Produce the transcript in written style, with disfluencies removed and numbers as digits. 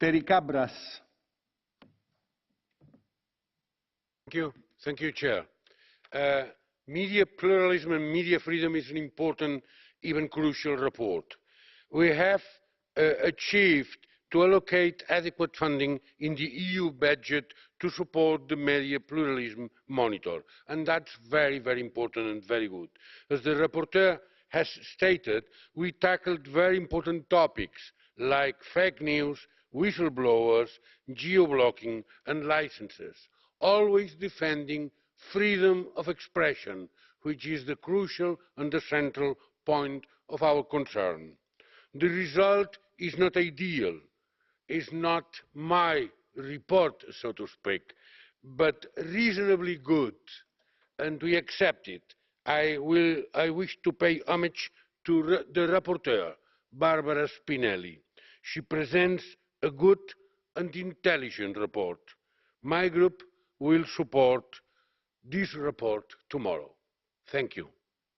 Tericabras. Thank you, Chair. Media pluralism and media freedom is an important, even crucial report. We have achieved to allocate adequate funding in the EU budget to support the media pluralism monitor, and that's very, very important and very good. As the rapporteur has stated, we tackled very important topics like fake news, whistleblowers, geo-blocking and licenses, always defending freedom of expression, which is the crucial and the central point of our concern. The result is not ideal, is not my report, so to speak, but reasonably good, and we accept it. I wish to pay homage to the rapporteur, Barbara Spinelli. She presents a good and intelligent report. My group will support this report tomorrow. Thank you.